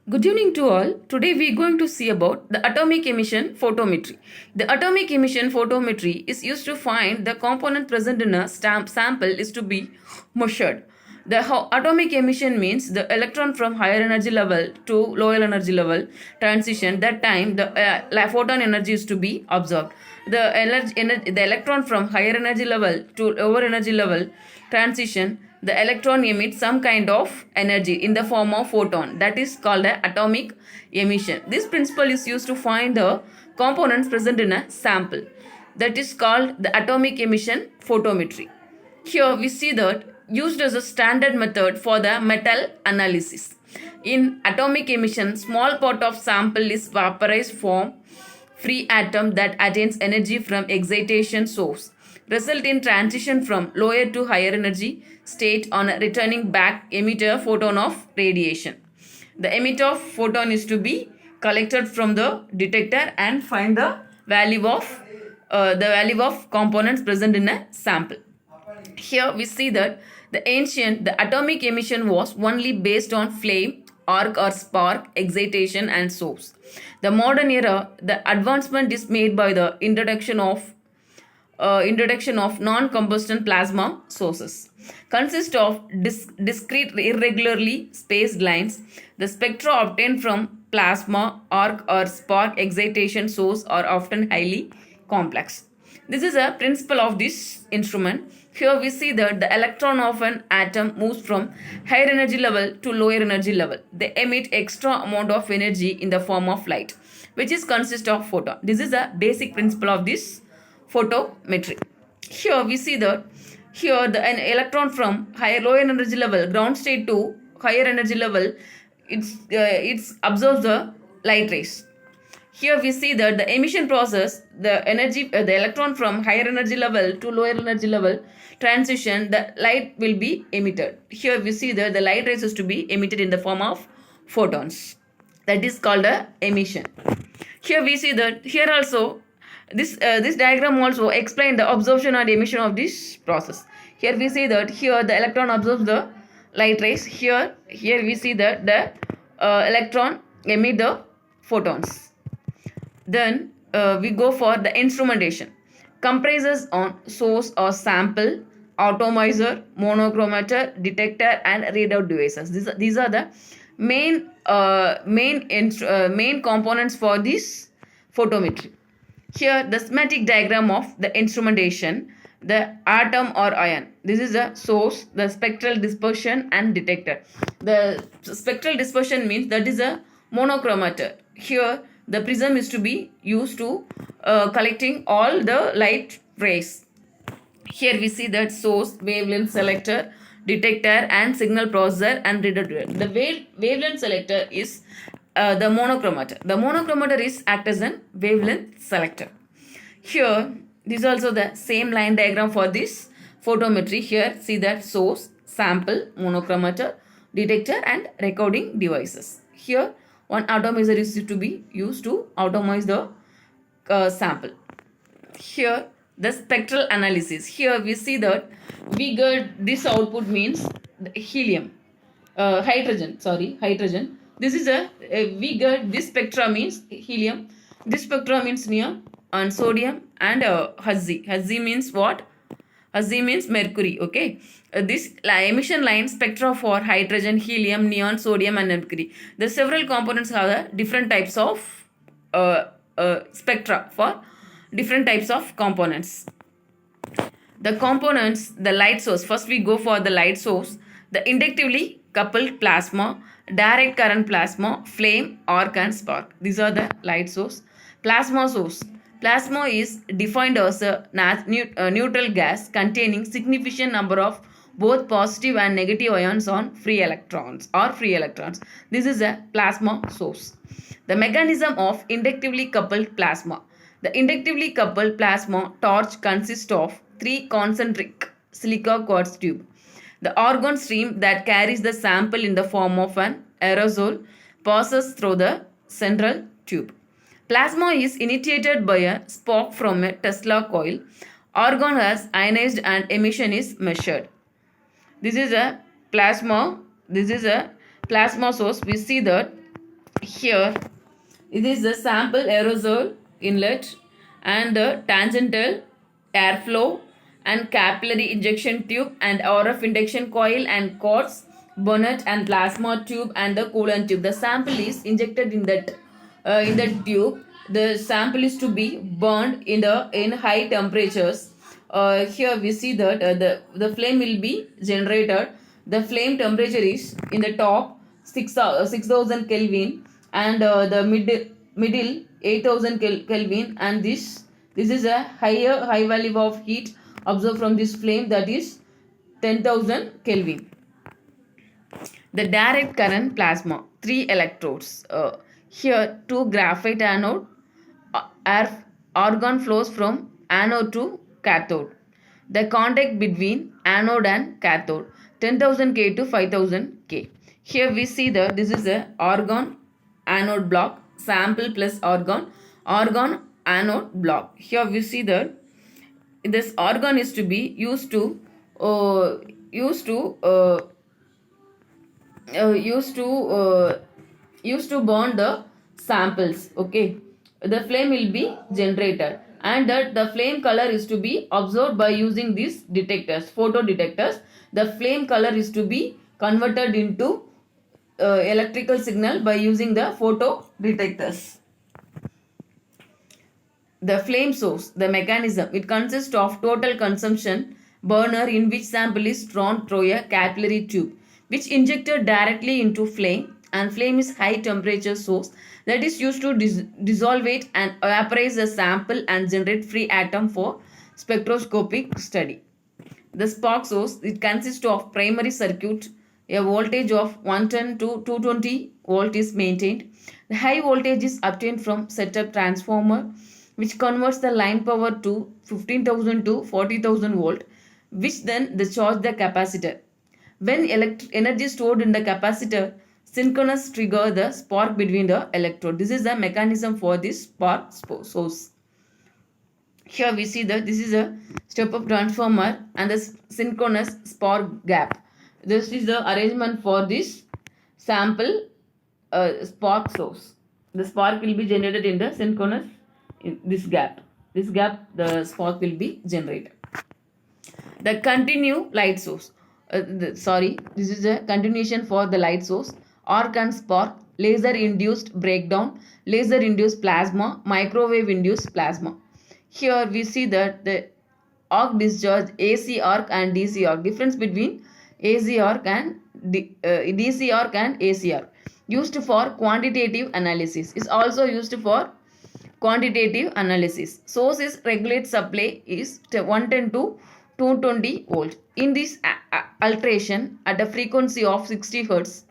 Good evening to all. Today we are going to see about the atomic emission photometry. The atomic emission photometry is used to find the component present in a sample is to be measured. The atomic emission means the electron from higher energy level to lower energy level transition. That time the photon energy is to be absorbed. The electron from higher energy level to lower energy level transition, the electron emits some kind of energy in the form of photon, that is called a atomic emission. This principle is used to find the components present in a sample, that is called the atomic emission photometry. Here we see that used as a standard method for the metal analysis. In atomic emission, small part of sample is vaporized form free atom that attains energy from excitation source, result in transition from lower to higher energy state on returning back emitter photon of radiation. The emitter of photon is to be collected from the detector and find the value of components present in a sample. Here we see that the atomic emission was only based on flame, arc or spark, excitation and source. The modern era, the advancement is made by the introduction of non-combustion plasma sources. Consist of discrete irregularly spaced lines. The spectra obtained from plasma, arc or spark excitation source are often highly complex. This is a principle of this instrument. Here we see that the electron of an atom moves from higher energy level to lower energy level. They emit extra amount of energy in the form of light, which is consist of photon. This is a basic principle of this photometry. Here we see that an electron from lower energy level ground state to higher energy level, it's absorbs the light rays. Here we see that the emission process, the electron from higher energy level to lower energy level transition, the light will be emitted. Here we see that the light rays is to be emitted in the form of photons. That is called a emission. Here we see that here also this diagram also explain the absorption and emission of this process. Here we see that here the electron absorbs the light rays. Here we see that the electron emit the photons. Then we go for the instrumentation. Comprises on source or sample, atomizer, monochromator, detector and readout devices. These are the main components for this photometry. Here the schematic diagram of the instrumentation, the atom or ion. This is the source, the spectral dispersion and detector. The spectral dispersion means that is a monochromator. Here the prism is to be used to collecting all the light rays. Here we see that source, wavelength selector, detector and signal processor and reader. The wavelength selector is the monochromator. The monochromator is act as an wavelength selector. Here this is also the same line diagram for this photometry. Here see that source, sample, monochromator, detector and recording devices. Here one atomizer is to be used to atomize the sample. Here the spectral analysis. Here we see that we get this output means hydrogen. This is we get this spectra means helium. This spectra means neon and sodium and Hz. Hz means what? Hz means mercury. Okay. This emission line spectra for hydrogen, helium, neon, sodium and mercury. The several components have the different types of spectra for different types of components. The components, the light source. First we go for the light source. The inductively coupled plasma, direct current plasma, flame, arc and spark. These are the light source. Plasma source. Plasma is defined as a neutral gas containing significant number of both positive and negative ions on free electrons. This is a plasma source. The mechanism of inductively coupled plasma. The inductively coupled plasma torch consists of 3 concentric silica quartz tube. The argon stream that carries the sample in the form of an aerosol passes through the central tube. Plasma is initiated by a spark from a Tesla coil. Argon has ionized and emission is measured. This is a plasma source. We see that Here, it is the sample aerosol inlet and the tangential airflow and capillary injection tube and RF induction coil and quartz bonnet and plasma tube and the coolant tube. The sample is injected in the tube. The sample is to be burned in high temperatures. Here we see that the flame will be generated. The flame temperature is in the top 6000 Kelvin and the middle 8000 Kelvin, and this is a high value of heat observed from this flame, that is 10,000 Kelvin. The direct current plasma, 3 electrodes. Here, 2 graphite anode, argon flows from anode to cathode. The contact between anode and cathode, 10,000 K to 5,000 K. Here we see that this is a argon anode block, sample plus argon anode block. Here we see that this argon is to be used to uh, used to uh, used to burn the samples. Okay, the flame will be generated, and that the flame color is to be observed by using these detectors, photo detectors. The flame color is to be converted into electrical signal by using the photo detectors. The flame source, the mechanism, it consists of total consumption burner in which sample is drawn through a capillary tube which injected directly into flame, and flame is high temperature source that is used to dissolve it and vaporize the sample and generate free atom for spectroscopic study. The spark source, it consists of primary circuit. A voltage of 110 to 220 volt is maintained. The high voltage is obtained from setup transformer which converts the line power to 15,000 to 40,000 volt, which then they charge the capacitor. When energy stored in the capacitor, synchronous trigger the spark between the electrode. This is the mechanism for this spark source. Here we see that this is a step-up transformer and the synchronous spark gap. This is the arrangement for this sample spark source. The spark will be generated in the synchronous, in this gap. This gap, the spark will be generated. The continue light source. This is a continuation for the light source. Arc and spark, laser induced breakdown, laser induced plasma, microwave induced plasma. Here we see that the arc discharge, AC arc and DC arc. Difference between AC arc and DC arc and AC arc. Used for quantitative analysis. Is also used for quantitative analysis. Source is regulate supply is 110 to 220 volt. In this alteration at a frequency of 60 Hz,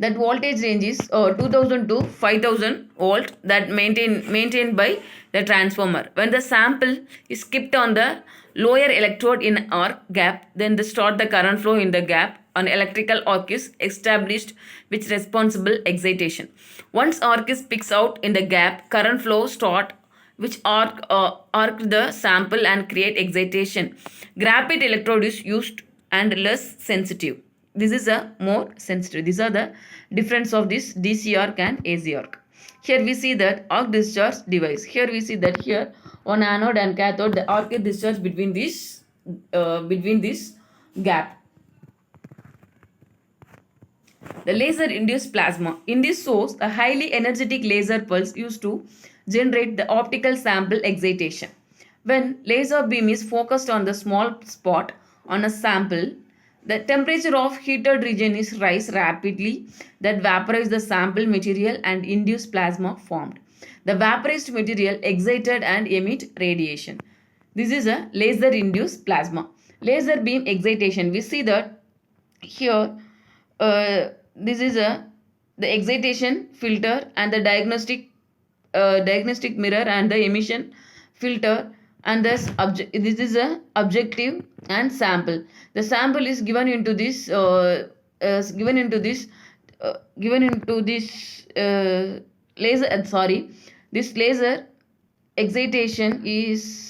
that voltage range is 2000 to 5000 volt, that maintained by the transformer. When the sample is kept on the lower electrode in arc gap, then they start the current flow in the gap. An electrical arc is established which responsible excitation. Once arc is picks out in the gap, current flow start which arc the sample and create excitation. Graphite electrode is used and less sensitive. This is a more sensitive. These are the difference of this DC arc and AC arc. Here we see that arc discharge device. Here we see that here on anode and cathode, the arc is discharged between this gap. The laser induced plasma. In this source, a highly energetic laser pulse used to generate the optical sample excitation. When laser beam is focused on the small spot on a sample, the temperature of heated region is rise rapidly, that vaporize the sample material and induce plasma formed. The vaporized material excited and emit radiation. This is a laser induced plasma. Laser beam excitation. We see that here this is the excitation filter and the diagnostic mirror and the emission filter, and this is a objective and sample. The sample is given into this laser. This laser excitation is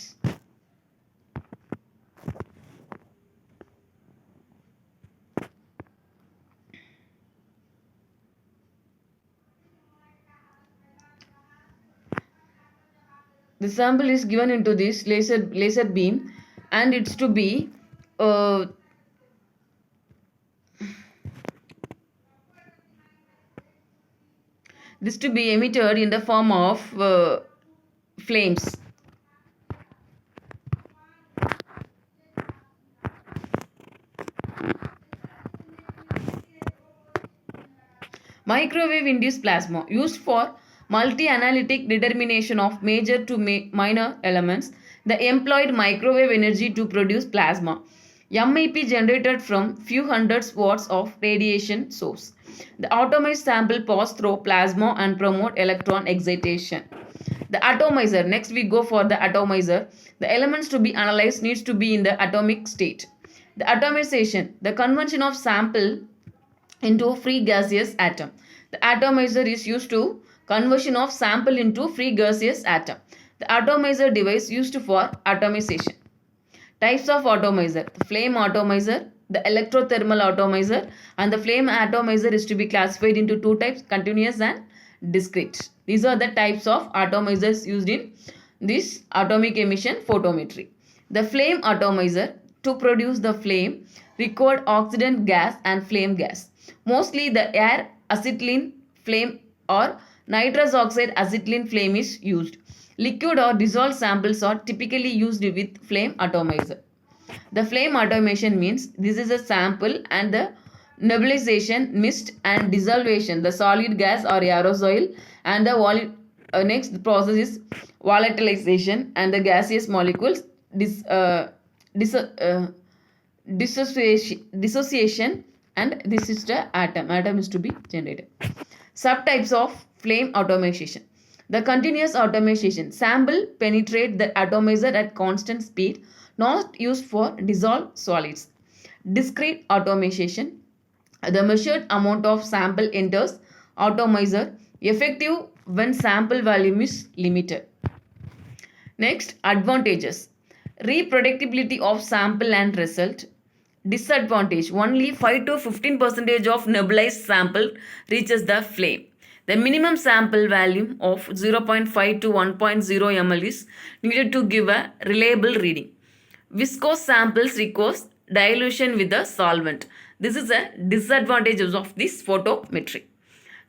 The sample is given into this laser beam, and it's to be this to be emitted in the form of flames. Microwave induced plasma used for multi-analytic determination of major to minor elements. The employed microwave energy to produce plasma. MIP generated from few hundreds watts of radiation source. The atomized sample pass through plasma and promote electron excitation. The atomizer. Next we go for the atomizer. The elements to be analyzed needs to be in the atomic state. The atomization. The conversion of sample into free gaseous atom. The atomizer is used to conversion of sample into free gaseous atom. The atomizer device used for atomization. Types of atomizer. The flame atomizer, the electrothermal atomizer, and the flame atomizer is to be classified into two types, continuous and discrete. These are the types of atomizers used in this atomic emission photometry. The flame atomizer, to produce the flame, record oxidant gas and flame gas. Mostly the air acetylene flame or nitrous oxide acetylene flame is used. Liquid or dissolved samples are typically used with flame atomizer. The flame atomization means this is a sample and the nebulization, mist and dissolution, the solid gas or aerosol, and the next process is volatilization and the gaseous molecules dissociation, and this is the atom is to be generated. Subtypes of flame atomization. The continuous atomization, sample penetrate the atomizer at constant speed, not used for dissolved solids. Discrete atomization, the measured amount of sample enters atomizer, effective when sample volume is limited. Next, advantages. Reproducibility of sample and result. Disadvantage, only 5 to 15% of nebulized sample reaches the flame. The minimum sample volume of 0.5 to 1.0 ml is needed to give a reliable reading. Viscous samples requires dilution with the solvent. This is a disadvantage of this photometry.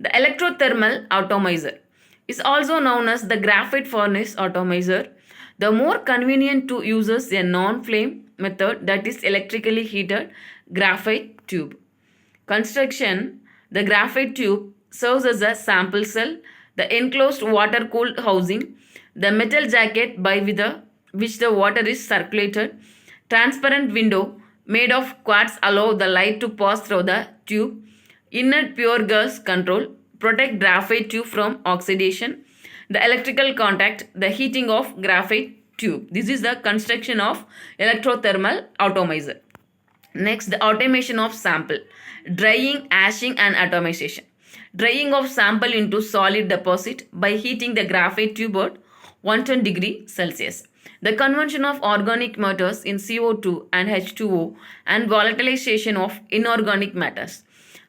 The electrothermal atomizer is also known as the graphite furnace atomizer. The more convenient to users a non-flame method, that is electrically heated graphite tube. Construction. The graphite tube serves as a sample cell, the enclosed water-cooled housing, the metal jacket by which the water is circulated, transparent window made of quartz allow the light to pass through the tube, inert pure gas control, protect graphite tube from oxidation, the electrical contact, the heating of graphite tube. This is the construction of electrothermal atomizer. Next, the automation of sample, drying, ashing and atomization. Drying of sample into solid deposit by heating the graphite tube at 110 degrees Celsius. The conversion of organic matters in CO2 and H2O and volatilization of inorganic matters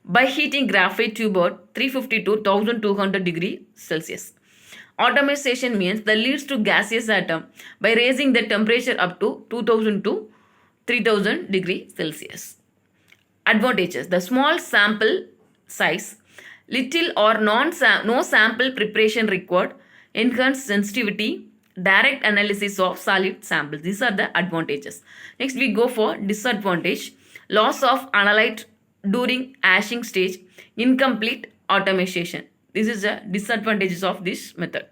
by heating graphite tube at 350 to 1200 degrees Celsius. Atomization means that leads to gaseous atom by raising the temperature up to 2000 to 3000 degrees Celsius. Advantages. The small sample size, little or no sample preparation required, enhanced sensitivity, direct analysis of solid samples. These are the advantages. Next we go for disadvantage. Loss of analyte during ashing stage, incomplete atomization. This is the disadvantages of this method.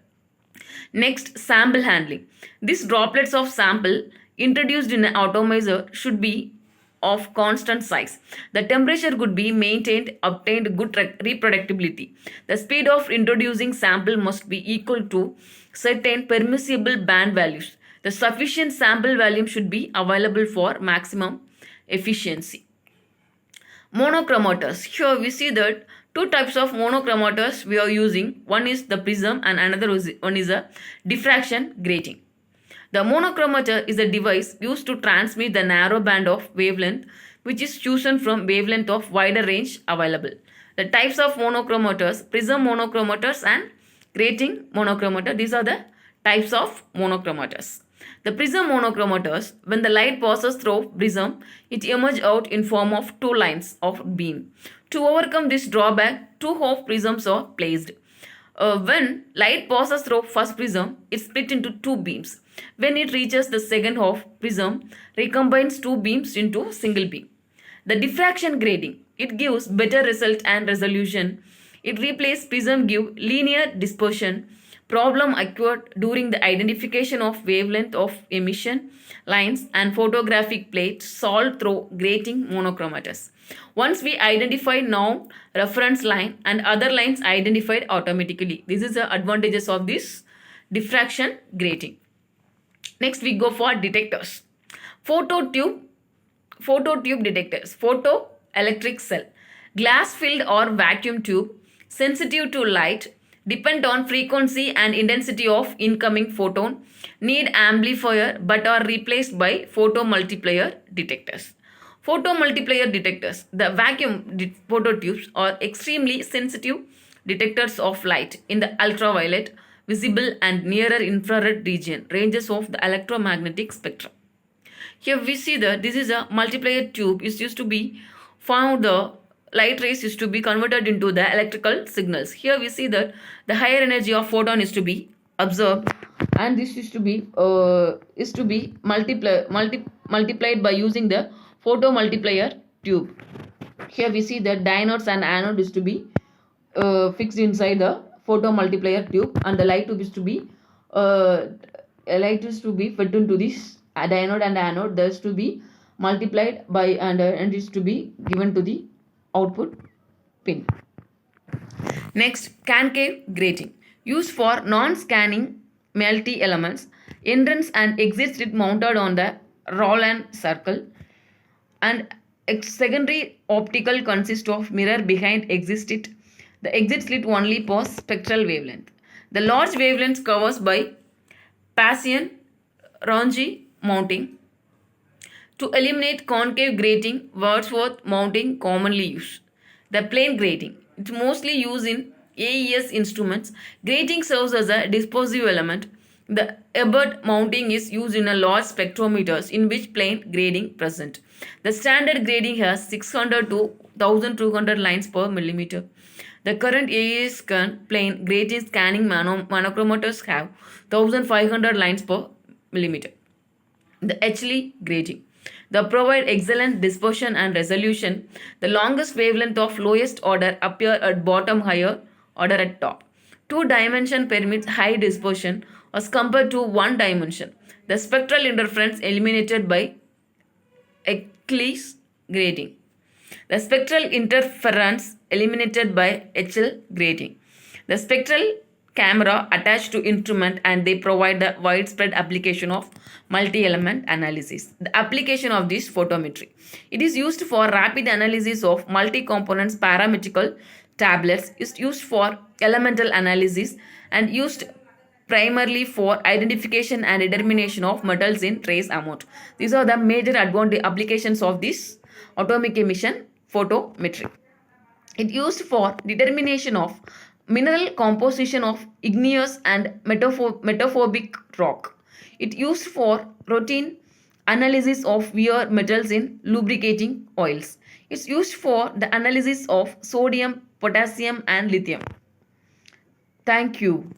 Next, sample handling. These droplets of sample introduced in an atomizer should be of constant size. The temperature could be maintained, obtained good reproducibility. The speed of introducing sample must be equal to certain permissible band values. The sufficient sample volume should be available for maximum efficiency. Monochromators. Here we see that two types of monochromators we are using. One is the prism and another one is a diffraction grating. The monochromator is a device used to transmit the narrow band of wavelength which is chosen from wavelength of wider range available. The types of monochromators, prism monochromators and grating monochromator, these are the Types of monochromatous. The prism monochromatous, when the light passes through prism, it emerges out in form of two lines of beam. To overcome this drawback, two half prisms are placed. When light passes through first prism, it split into two beams. When it reaches the second half prism, recombines two beams into single beam. The diffraction grading, it gives better result and resolution. It replaces prism give linear dispersion. Problem occurred during the identification of wavelength of emission lines and photographic plate solved through grating monochromatous. Once we identify now reference line and other lines identified automatically. This is the advantages of this diffraction grating. Next we go for detectors. Phototube detectors. Photoelectric cell. Glass filled or vacuum tube sensitive to light, depend on frequency and intensity of incoming photon, need amplifier but are replaced by photomultiplier detectors. Photomultiplier detectors. The vacuum phototubes are extremely sensitive detectors of light in the ultraviolet, visible and nearer infrared region ranges of the electromagnetic spectrum. Here we see that this is a multiplier tube. It used to be found the light rays is to be converted into the electrical signals. Here we see that the higher energy of photon is to be observed, and this is to be multiplied by using the photomultiplier tube. Here we see that diodes and anode is to be fixed inside the photomultiplier tube, and the light tube is to be fed into this diode and anode. Thus to be multiplied by and is to be given to the output pin. Next, concave grating, used for non-scanning multi elements, entrance and exit slit mounted on the Rowland circle, and secondary optical consists of mirror behind exit slit. The exit slit only pass spectral wavelength. The large wavelength covers by Paschen-Runge mounting. To eliminate concave grating, Wordsworth mounting commonly used. The plane grating. It's mostly used in AES instruments. Grating serves as a dispositive element. The Ebert mounting is used in a large spectrometers in which plane grading present. The standard grading has 600 to 1200 lines per millimeter. The current AES plane grating scanning monochromators have 1500 lines per millimeter. The Hdl grating. They provide excellent dispersion and resolution. The longest wavelength of lowest order appear at bottom, higher order at top. 2 dimension permits high dispersion as compared to 1 dimension. The spectral interference eliminated by Hdl grating. The spectral interference eliminated by Hdl grating. The spectral camera attached to instrument, and they provide the widespread application of multi-element analysis. The application of this photometry. It is used for rapid analysis of multi-components parametrical tablets, is used for elemental analysis, and used primarily for identification and determination of metals in trace amount. These are the major applications of this atomic emission photometry. It used for determination of mineral composition of igneous and metamorphic rock. It used for routine analysis of wear metals in lubricating oils. It's used for the analysis of sodium, potassium and lithium. Thank you.